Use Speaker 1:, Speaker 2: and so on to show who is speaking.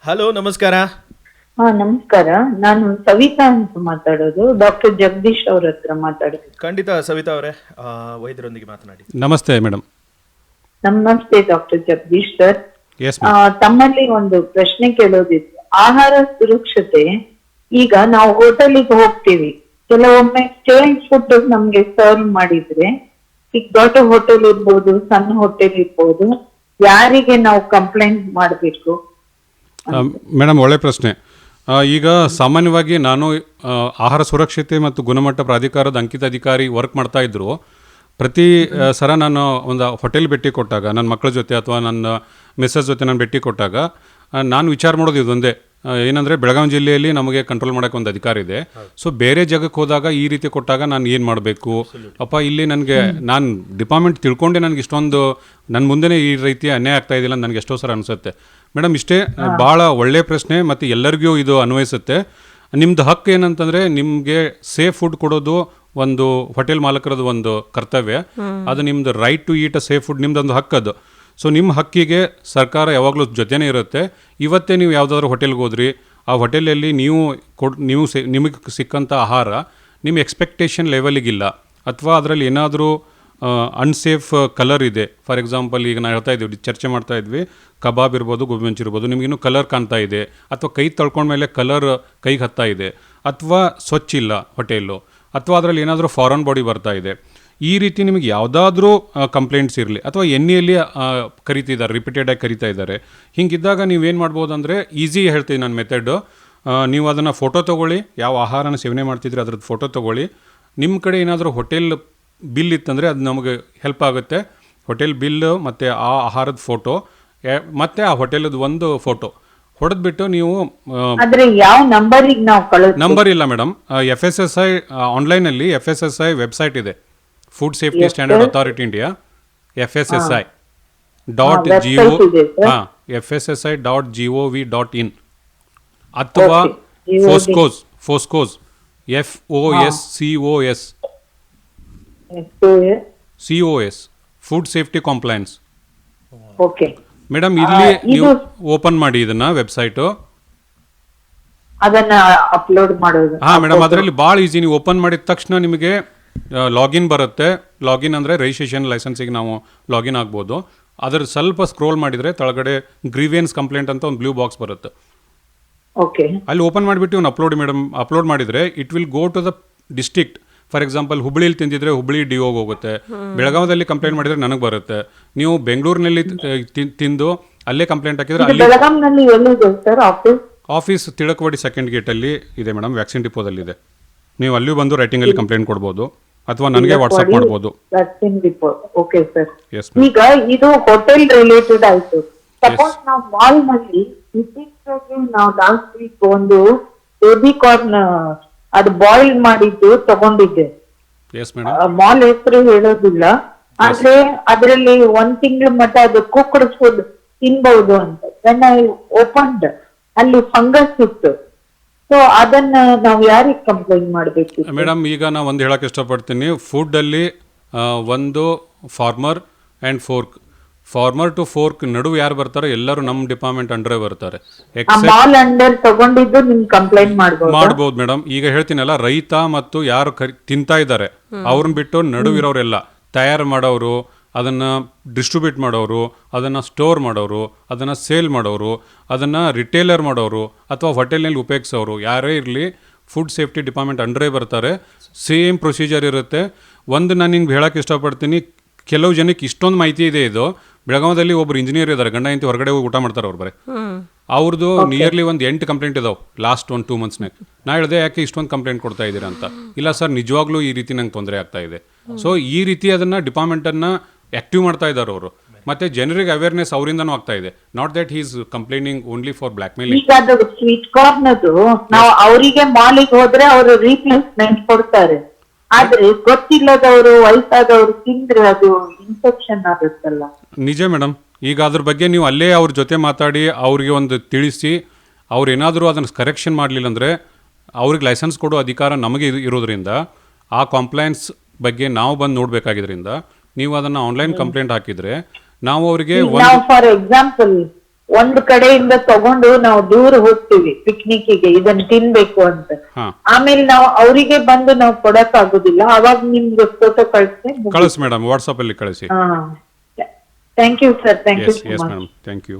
Speaker 1: Hello, ನಮಸ್ಕಾರ.
Speaker 2: ಹಾ ನಮಸ್ಕಾರ. ನಾನು ಸವಿತಾ ಅಂತ ಮಾತಾಡೋದು. ಡಾಕ್ಟರ್ ಜಗದೀಶ್ ಅವ್ರ ಹತ್ರ ಮಾತಾಡೋದು.
Speaker 1: ಖಂಡಿತ ಸವಿತಾ ಅವರೇ, ವೈದ್ಯರೊಂದಿಗೆ ಮಾತನಾಡಿ.
Speaker 3: ನಮಸ್ತೆ ಮೇಡಮ್.
Speaker 2: ನಮಸ್ತೆ ಡಾಕ್ಟರ್ ಜಗದೀಶ್ ಸರ್.
Speaker 3: ಎಸ್
Speaker 2: ತಮ್ಮಲ್ಲಿ ಒಂದು ಪ್ರಶ್ನೆ ಕೇಳೋದಿತ್ತು. ಆಹಾರ ಸುರಕ್ಷತೆ, ಈಗ ನಾವು ಹೋಟೆಲಿಗೆ ಹೋಗ್ತೀವಿ, ಕೆಲವೊಮ್ಮೆ ಸ್ಟೇಲ್ ಫುಡ್ ನಮ್ಗೆ ಸರ್ವ್ ಮಾಡಿದ್ರೆ, ಈಗ ದೊಡ್ಡ ಹೋಟೆಲ್ ಇರ್ಬೋದು, ಸಣ್ಣ ಹೋಟೆಲ್ ಇರ್ಬೋದು, ಯಾರಿಗೆ ನಾವು ಕಂಪ್ಲೇಂಟ್ ಮಾಡಬೇಕು?
Speaker 3: ಮೇಡಮ್, ಒಳ್ಳೆ ಪ್ರಶ್ನೆ. ಈಗ ಸಾಮಾನ್ಯವಾಗಿ ನಾನು ಆಹಾರ ಸುರಕ್ಷತೆ ಮತ್ತು ಗುಣಮಟ್ಟ ಪ್ರಾಧಿಕಾರದ ಅಂಕಿತ ಅಧಿಕಾರಿ ವರ್ಕ್ ಮಾಡ್ತಾ ಇದ್ರು. ಪ್ರತಿ ಸಲ ನಾನು ಒಂದು ಹೋಟೆಲ್ ಭೇಟಿ ಕೊಟ್ಟಾಗ, ನನ್ನ ಮಕ್ಕಳ ಜೊತೆ ಅಥವಾ ನನ್ನ ಮಿಸ್ಸಸ್ ಜೊತೆ ನಾನು ಭೇಟಿ ಕೊಟ್ಟಾಗ ನಾನು ವಿಚಾರ ಮಾಡೋದು ಇದೊಂದೇ, ಏನಂದರೆ ಬೆಳಗಾವಿ ಜಿಲ್ಲೆಯಲ್ಲಿ ನಮಗೆ ಕಂಟ್ರೋಲ್ ಮಾಡೋಕ್ಕೆ ಒಂದು ಅಧಿಕಾರ ಇದೆ. ಸೊ ಬೇರೆ ಜಾಗಕ್ಕೆ ಹೋದಾಗ ಈ ರೀತಿ ಕೊಟ್ಟಾಗ ನಾನು ಏನು ಮಾಡಬೇಕು ಅಪ್ಪ, ಇಲ್ಲಿ ನನಗೆ ನಾನು ಡಿಪಾರ್ಟ್ಮೆಂಟ್ ತಿಳ್ಕೊಂಡೆ ನನಗೆ ಇಷ್ಟೊಂದು ನನ್ನ ಮುಂದೆನೇ ಈ ರೀತಿ ಅನ್ಯಾಯ ಆಗ್ತಾ ಇದೆಯಲ್ಲ ನನಗೆ ಎಷ್ಟೋ ಸಲ ಅನಿಸುತ್ತೆ. ಮೇಡಮ್, ಇಷ್ಟೇ ಭಾಳ ಒಳ್ಳೆಯ ಪ್ರಶ್ನೆ ಮತ್ತು ಎಲ್ಲರಿಗೂ ಇದು ಅನ್ವಯಿಸುತ್ತೆ. ನಿಮ್ಮದು ಹಕ್ಕು ಏನಂತಂದರೆ, ನಿಮಗೆ ಸೇಫ್ ಫುಡ್ ಕೊಡೋದು ಒಂದು ಹೋಟೆಲ್ ಮಾಲಕರದ್ದು ಒಂದು ಕರ್ತವ್ಯ. ಅದು ನಿಮ್ಮದು right to eat a safe food, ನಿಮ್ಮದೊಂದು ಹಕ್ಕದು. ಸೊ ನಿಮ್ಮ ಹಕ್ಕಿಗೆ ಸರ್ಕಾರ ಯಾವಾಗಲೂ ಜೊತೆನೇ ಇರುತ್ತೆ. ಇವತ್ತೇ ನೀವು ಯಾವುದಾದ್ರೂ ಹೋಟೆಲ್ಗೆ ಹೋದ್ರಿ, ಆ ಹೋಟೆಲಲ್ಲಿ ನಿಮಗೆ ಸಿಕ್ಕಂಥ ಆಹಾರ ನಿಮ್ಮ ಎಕ್ಸ್ಪೆಕ್ಟೇಷನ್ ಲೆವೆಲಿಗಿಲ್ಲ, ಅಥವಾ ಅದರಲ್ಲಿ ಏನಾದರೂ ಅನ್ಸೇಫ್ ಕಲರ್ ಇದೆ. ಫಾರ್ ಎಕ್ಸಾಂಪಲ್, ಈಗ ನಾವು ಹೇಳ್ತಾ ಇದ್ದೀವಿ, ಚರ್ಚೆ ಮಾಡ್ತಾ ಇದ್ವಿ, ಕಬಾಬ್ ಇರ್ಬೋದು, ಗೋಬಿ ಮಂಚೂರಿ ಇರ್ಬೋದು, ನಿಮಗಿನ್ನೂ ಕಲರ್ ಕಾಣ್ತಾ ಇದೆ, ಅಥವಾ ಕೈ ತೊಳ್ಕೊಂಡ್ಮೇಲೆ ಕಲರ್ ಕೈಗೆ ಹತ್ತಾ ಇದೆ, ಅಥವಾ ಸ್ವಚ್ಛ ಇಲ್ಲ ಹೋಟೆಲ್ಲು, ಅಥವಾ ಅದರಲ್ಲಿ ಏನಾದರೂ ಫಾರಿನ್ ಬಾಡಿ ಬರ್ತಾ ಇದೆ, ಈ ರೀತಿ ನಿಮಗೆ ಯಾವುದಾದ್ರೂ ಕಂಪ್ಲೇಂಟ್ಸ್ ಇರಲಿ, ಅಥವಾ ಎಣ್ಣೆಯಲ್ಲಿ ಕರಿತಿದ್ದಾರೆ, ರಿಪೀಟೆಡಾಗಿ ಕರಿತಾ ಇದ್ದಾರೆ, ಹಿಂಗಿದ್ದಾಗ ನೀವೇನು ಮಾಡ್ಬೋದು ಅಂದರೆ, ಈಸಿ ಹೇಳ್ತೀವಿ ನಾನು ಮೆಥಡು. ನೀವು ಅದನ್ನು ಫೋಟೋ ತೊಗೊಳ್ಳಿ, ಯಾವ ಆಹಾರನ ಸೇವನೆ ಮಾಡ್ತಿದ್ರೆ ಅದ್ರದ್ದು ಫೋಟೋ ತೊಗೊಳ್ಳಿ. ನಿಮ್ಮ ಕಡೆ ಏನಾದರೂ ಹೋಟೆಲ್ ಬಿಲ್ ಇತ್ತಂದರೆ ಅದು ನಮಗೆ ಹೆಲ್ಪ್ ಆಗುತ್ತೆ. ಹೋಟೆಲ್ ಬಿಲ್ಲು ಮತ್ತು ಆ ಆಹಾರದ ಫೋಟೋ ಮತ್ತು ಆ ಹೋಟೆಲದ ಒಂದು ಫೋಟೋ ಹೊಡೆದ್ಬಿಟ್ಟು ನೀವು,
Speaker 2: ಯಾವ ನಂಬರಿಗೆ ನಾವು ಕಳಿಸ್ತೀವಿ?
Speaker 3: ನಂಬರ್ ಇಲ್ಲ ಮೇಡಮ್. FSSAI ಆನ್ಲೈನಲ್ಲಿ FSSAI ವೆಬ್ಸೈಟ್ ಇದೆ, food safety standard authority India, FSSAI.gov.in ಅಥವಾ ಫೋಸ್ಕೋಸ್ FOSCOS food safety compliance. Madam, ಇಲ್ಲಿ ನೀವು ಓಪನ್ ಮಾಡಿ ಇದನ್ನ ವೆಬ್ಸೈಟು,
Speaker 2: ಅದನ್ನ ಅಪ್ಲೋಡ್ ಮಾಡೋದು.
Speaker 3: ಮೇಡಮ್, ಅದರಲ್ಲಿ ಭಾಳ ಈಸಿ. ನೀವು ಓಪನ್ ಮಾಡಿದ ತಕ್ಷಣ ನಿಮಗೆ ಲಾಗಿನ್ ಬರುತ್ತೆ. ಲಾಗಿನ್ ಅಂದರೆ ರಿಜಿಸ್ಟ್ರೇಷನ್ ಲೈಸೆನ್ಸಿಗೆ ನಾವು ಲಾಗಿನ್ ಆಗ್ಬೋದು. ಅದ್ರ ಸ್ವಲ್ಪ ಸ್ಕ್ರೋಲ್ ಮಾಡಿದರೆ ತೆಳಗಡೆ ಗ್ರೀವಿಯನ್ಸ್ ಕಂಪ್ಲೇಂಟ್ ಅಂತ ಒಂದು ಬ್ಲೂ ಬಾಕ್ಸ್ ಬರುತ್ತೆ. ಅಲ್ಲಿ ಓಪನ್ ಮಾಡಿಬಿಟ್ಟು ಅಪ್ಲೋಡ್ ಮಾಡಿದರೆ it will go to the district. For example, ಹುಬ್ಳಿಲಿ ತಿಂದಿದ್ರೆ ಹುಬ್ಳಿ DOಗೆ ಹೋಗುತ್ತೆ, ಬೆಳಗಾವದಲ್ಲಿ ಕಂಪ್ಲೇಂಟ್ ಮಾಡಿದರೆ ನನಗೆ ಬರುತ್ತೆ. ನೀವು ಬೆಂಗಳೂರಿನಲ್ಲಿ ತಿಂದು ಅಲ್ಲೇ ಕಂಪ್ಲೇಂಟ್ ಹಾಕಿದ್ರೆ ಆಫೀಸ್ ತಿಳಕವಾಡಿ ಸೆಕೆಂಡ್ ಗೇಟಲ್ಲಿ ಇದೆ ಮೇಡಮ್, ವ್ಯಾಕ್ಸಿನ್ ಡಿಪೋದಲ್ಲಿ ಇದೆ. ನೀವು ಅಲ್ಲಿ ಬಂದು ರೈಟಿಂಗಲ್ಲಿ ಕಂಪ್ಲೇಂಟ್ ಕೊಡ್ಬೋದು, ಅಥವಾ ನನಗೆ ವಾಟ್ಸ್ಆಪ್ ಮಾಡ್ಬೋದು.
Speaker 2: ಈಗ ಇದು ಹೋಟೆಲ್ ರಿಲೇಟೆಡ್ ಆಯ್ತು. ಸಪೋಸ್ ನಾವು ಮಾಲ್ ನಲ್ಲಿ ನಾವು ಲಾಸ್ಟ್ ವೀಕ್ ಒಂದು ಬೇಬಿ ಕಾರ್ನ್ ಅದು ಬಾಯ್ಲ್ ಮಾಡಿದ್ದು ತಗೊಂಡಿದ್ದೆ. ಮಾಲ್ ಹೆಸರು ಹೇಳೋದಿಲ್ಲ, ಆದ್ರೆ ಅದರಲ್ಲಿ 1 ತಿಂಗಳ ಮಟ್ಟ ಅದು ಕುಕ್ಡ್ ಫುಡ್ ತಿನ್ಬಹುದು ಅಂತ. ವೆನ್ ಐ ಓಪನ್ಡ್, ಅಲ್ಲಿ ಫಂಗಸ್ ಇತ್ತು. ಸೊ ಅದನ್ನ ನಾವು ಯಾರಿಗೆ ಕಂಪ್ಲೇಂಟ್ ಮಾಡಬೇಕು?
Speaker 3: ಮೇಡಮ್, ಈಗ ನಾನು ಒಂದು ಹೇಳಕ್ಕೆ ಇಷ್ಟಪಡ್ತೀನಿ. ಫುಡ್ಡಲ್ಲಿ ಒಂದು ಫಾರ್ಮರ್ ಟು ಫೋರ್ಕ್ ನಡುವೆ ಯಾರು ಬರ್ತಾರೆ, ಎಲ್ಲರೂ ನಮ್ಮ ಡಿಪಾರ್ಟ್ಮೆಂಟ್ ಅಂಡರ್ ಬರ್ತಾರೆ. ಮಾಡ್ಬೋದು ಮೇಡಮ್. ಈಗ ಹೇಳ್ತೀನಲ್ಲ, ರೈತ ಮತ್ತು ಯಾರು ತಿಂತಾ ಇದ್ದಾರೆ ಅವ್ರನ್ನ ಬಿಟ್ಟು ನಡುವಿರೋರೆಲ್ಲ, ತಯಾರು ಮಾಡೋರು, ಅದನ್ನು ಡಿಸ್ಟ್ರಿಬ್ಯೂಟ್ ಮಾಡೋರು, ಅದನ್ನು ಸ್ಟೋರ್ ಮಾಡೋರು, ಅದನ್ನು ಸೇಲ್ ಮಾಡೋರು, ಅದನ್ನು ರಿಟೇಲರ್ ಮಾಡೋರು, ಅಥವಾ ಹೋಟೆಲ್ನಲ್ಲಿ ಉಪಯೋಗಿಸೋರು, ಯಾರೇ ಇರಲಿ ಫುಡ್ ಸೇಫ್ಟಿ ಡಿಪಾರ್ಟ್ಮೆಂಟ್ ಅಂಡರೇ ಬರ್ತಾರೆ. ಸೇಮ್ ಪ್ರೊಸೀಜರ್ ಇರುತ್ತೆ. ಒಂದು ನಾನು ನಿಮ್ಗೆ ಹೇಳೋಕ್ಕೆ ಇಷ್ಟಪಡ್ತೀನಿ, ಕೆಲವು ಜನಕ್ಕೆ ಇಷ್ಟೊಂದು ಮಾಹಿತಿ ಇದೆ. ಇದು ಬೆಳಗಾವದಲ್ಲಿ ಒಬ್ರು ಇಂಜಿನಿಯರ್ ಇದ್ದಾರೆ, ಗಂಡ ಹೆಂಡತಿ ಹೊರಗಡೆ ಹೋಗಿ ಊಟ ಮಾಡ್ತಾರೆ ಅವ್ರು ಬರೀ. ಅವ್ರದ್ದು ನಿಯರ್ಲಿ ಒಂದು 8 ಕಂಪ್ಲೇಂಟ್ ಇದಾವೆ ಲಾಸ್ಟ್ 1-2 ಮಂತ್ಸ್ನಾಗ. ನಾ ಹೇಳಿದೆ, ಯಾಕೆ ಇಷ್ಟೊಂದು ಕಂಪ್ಲೇಂಟ್ ಕೊಡ್ತಾ ಇದ್ದೀರಾ ಅಂತ. ಇಲ್ಲ ಸರ್, ನಿಜವಾಗ್ಲೂ ಈ ರೀತಿ ನಂಗೆ ತೊಂದರೆ ಆಗ್ತಾ ಇದೆ. ಸೊ ಈ ರೀತಿ ಅದನ್ನು ಡಿಪಾರ್ಟ್ಮೆಂಟನ್ನು ಆ್ಯಕ್ಟಿವ್ ಮಾಡ್ತಾ ಇದ್ದಾರೆ ಅವರು. ಮತ್ತೆ ಜನರಿಗೆ ಅವೇರ್ನೆಸ್ ಅವರಿಂದನೂ ಆಗ್ತಾ ಇದೆ. Not that he is complaining only for black mailing.
Speaker 2: ಈಗ ಅದು ಸ್ವೀಟ್ ಕಾರ್ನ್ ಅದು ನಾವು ಅವರಿಗೆ ಮಾಲಿಗೆ ಹೋದ್ರೆ ಅವರು ರೀಪ್ಲೇಸ್ಮೆಂಟ್ ಕೊಡ್ತಾರೆ, ಆದ್ರೆ ಗೊತ್ತಿಲ್ಲದವರು ವಯಸ್ಸಾದವರು ತಿಂದ್ರೆ ಅದು ಇನ್ಫೆಕ್ಷನ್ ಆಗುತ್ತಲ್ಲ.
Speaker 3: ನಿಜ ಮೇಡಮ್. ಈಗ ಅದ್ರ ಬಗ್ಗೆ ನೀವು ಅಲ್ಲೇ ಅವ್ರ ಜೊತೆ ಮಾತಾಡಿ ಅವ್ರಿಗೆ ಒಂದು ತಿಳಿಸಿ, ಅವ್ರು ಏನಾದರೂ ಅದನ್ನು ಕರೆಕ್ಷನ್ ಮಾಡಲಿಲ್ಲ ಅಂದರೆ ಅವ್ರಿಗೆ ಲೈಸೆನ್ಸ್ ಕೊಡೋ ಅಧಿಕಾರ ನಮಗೆ ಇರೋದ್ರಿಂದ, ಆ ಕಾಂಪ್ಲೈನ್ಸ್ ಬಗ್ಗೆ ನಾವು ಬಂದು ನೋಡಬೇಕಾಗಿದ್ದರಿಂದ ನೀವು ಅದನ್ನು ಆನ್ಲೈನ್ ಕಂಪ್ಲೇಂಟ್ ಹಾಕಿದರೆ ನಾವು ಅವರಿಗೆ
Speaker 2: ಫಾರ್ ಎಕ್ಸಾಂಪಲ್ ಒಂದ್ ಕಡೆಯಿಂದ ತಗೊಂಡು ನಾವು ದೂರ ಹೋಗ್ತೀವಿ ಪಿಕ್ನಿಕ್ಕಿಗೆ ಇದನ್ನ ತಿನ್ಬೇಕು ಅಂತ.
Speaker 3: ಹಾಂ
Speaker 2: ಆಮೇಲೆ ನಾವು ಅವರಿಗೆ ಬಂದು ನಾವು ಕೊಡಕ್ ಆಗುದಿಲ್ಲ, ಅವಾಗ ನಿಮ್ಗೆ ಫೋಟೋ ಕಳಿಸ್ತೇನೆ.
Speaker 3: ಕಳಿಸಿ ಮೇಡಮ್, ವಾಟ್ಸಪ್ಪಲ್ಲಿ ಕಳಿಸಿ.
Speaker 2: Thank you sir, thank you
Speaker 3: yes
Speaker 2: so
Speaker 3: yes
Speaker 2: much.
Speaker 3: Madam, thank you.